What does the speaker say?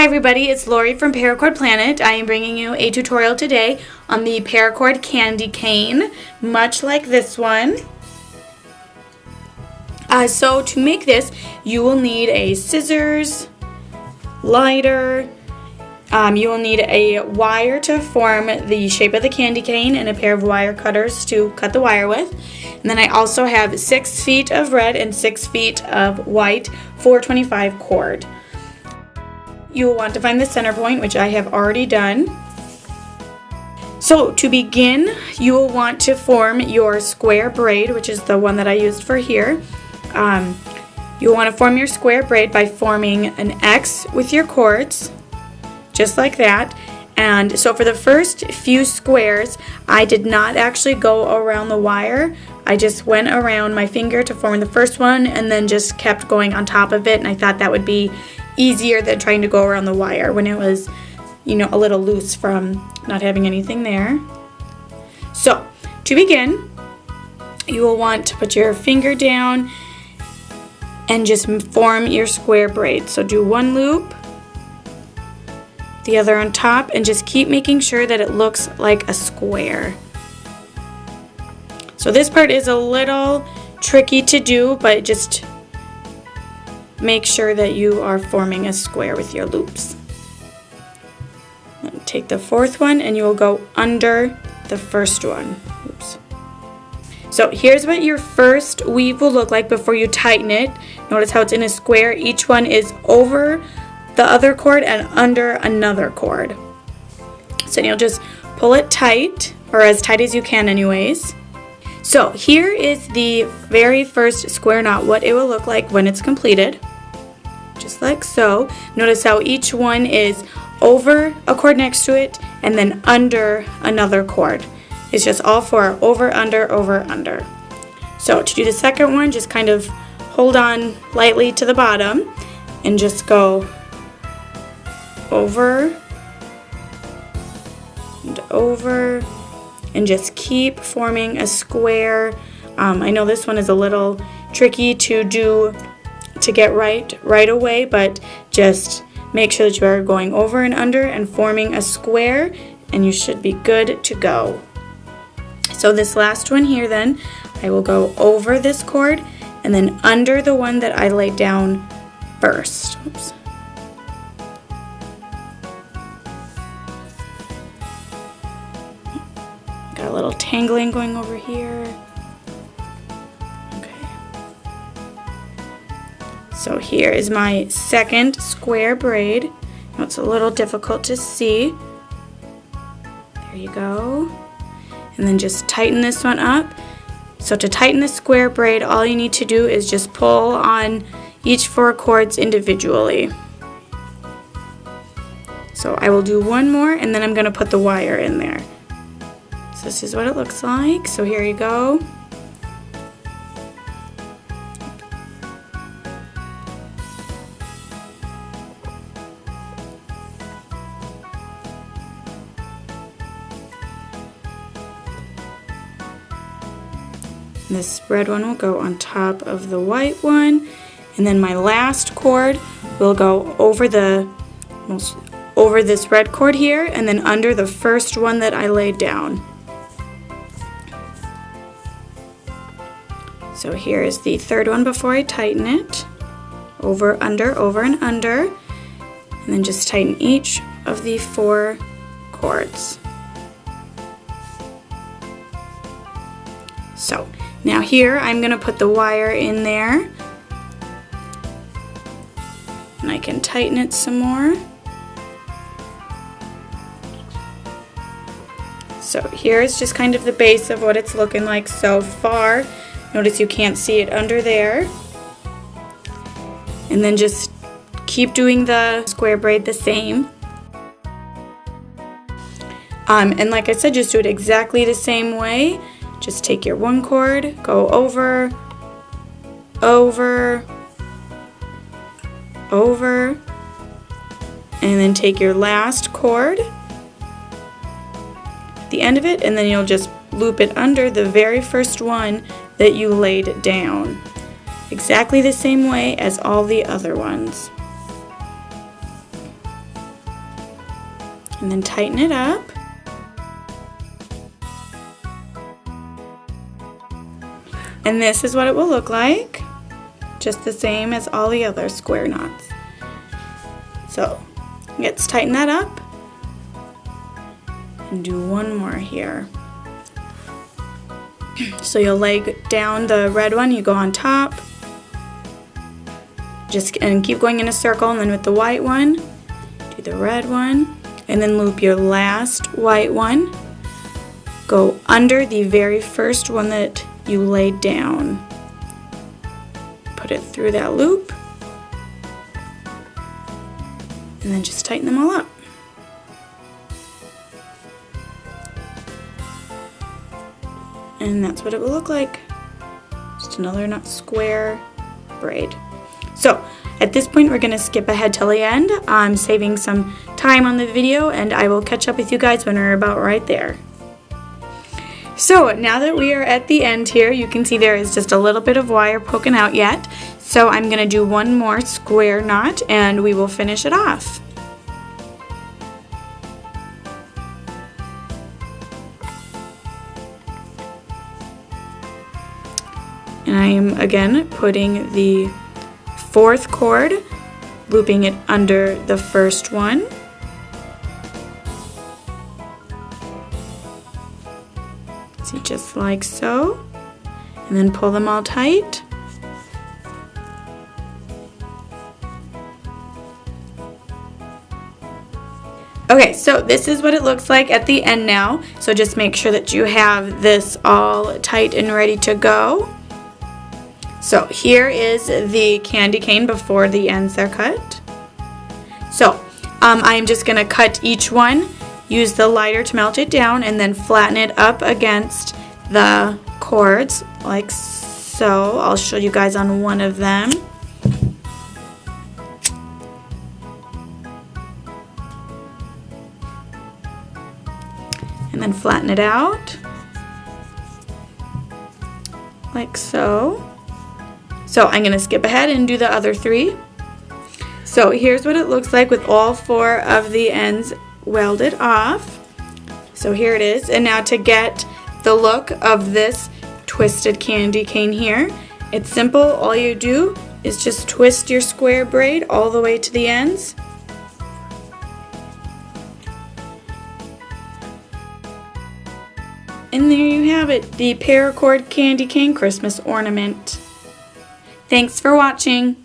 Hi everybody, it's Lori from Paracord Planet. I am bringing you a tutorial today on the Paracord candy cane, much like this one. So to make this, you will need a scissors, lighter, you will need a wire to form the shape of the candy cane and a pair of wire cutters to cut the wire with. And then I also have 6 feet of red and 6 feet of white 425 cord. You will want to find the center point, which I have already done. So to begin, you will want to form your square braid, which is the one that I used for here. You'll want to form your square braid by forming an X with your cords, just like that. And so for the first few squares, I did not actually go around the wire. I just went around my finger to form the first one and then just kept going on top of it, and I thought that would be easier than trying to go around the wire when it was, you know, a little loose from not having anything there. So to begin, you will want to put your finger down and just form your square braid. So do one loop, the other on top, and just keep making sure that it looks like a square. So this part is a little tricky to do, but just make sure that you are forming a square with your loops. And take the fourth one and you will go under the first one. Oops. So here's what your first weave will look like before you tighten it. Notice how it's in a square. Each one is over the other cord and under another cord. So you'll just pull it tight, or as tight as you can anyways. So here is the very first square knot, what it will look like when it's completed. Just like so. Notice how each one is over a cord next to it and then under another cord. It's just all four over, under, over, under. So to do the second one, just kind of hold on lightly to the bottom and just go over and over and just keep forming a square. I know this one is a little tricky to do to get right away, but just make sure that you are going over and under and forming a square, and you should be good to go. So this last one here, then I will go over this cord and then under the one that I laid down first. Oops. Got a little tangling going over here. So here is my second square braid. Now it's a little difficult to see. There you go. And then just tighten this one up. So to tighten the square braid, all you need to do is just pull on each 4 cords individually. So I will do one more and then I'm going to put the wire in there. So this is what it looks like. So here you go. This red one will go on top of the white one, and then my last cord will go over this red cord here and then under the first one that I laid down. So here is the third one before I tighten it. Over, and under, and then just tighten each of the 4 cords. So now here I'm going to put the wire in there, and I can tighten it some more. So here is just kind of the base of what it's looking like so far. Notice you can't see it under there. And then just keep doing the square braid the same. And like I said, just do it exactly the same way. Just take your one cord, go over, over, over, and then take your last cord at the end of it, and then you'll just loop it under the very first one that you laid down. Exactly the same way as all the other ones. and then tighten it up. And this is what it will look like, just the same as all the other square knots. So let's tighten that up and do one more here. So you'll lay down the red one, you go on top, and keep going in a circle, and then with the white one, do the red one, and then loop your last white one. Go under the very first one that you laid down. Put it through that loop, and then just tighten them all up. And that's what it will look like. Just another not square braid. So at this point we're going to skip ahead till the end. I'm saving some time on the video, and I will catch up with you guys when we're about right there. So now that we are at the end here, you can see there is just a little bit of wire poking out yet. So I'm going to do one more square knot and we will finish it off. And I am again putting the fourth cord, looping it under the first one. See, just like so, and then pull them all tight. Okay, so this is what it looks like at the end now. So just make sure that you have this all tight and ready to go. So here is the candy cane before the ends are cut. So I'm just going to cut each one. Use the lighter to melt it down and then flatten it up against the cords like so. I'll show you guys on one of them. And then flatten it out like so. So I'm going to skip ahead and do the other three. So here's what it looks like with all four of the ends welded off. So here it is. And now to get the look of this twisted candy cane here, it's simple. All you do is just twist your square braid all the way to the ends. And there you have it, the Paracord candy cane Christmas ornament. Thanks for watching.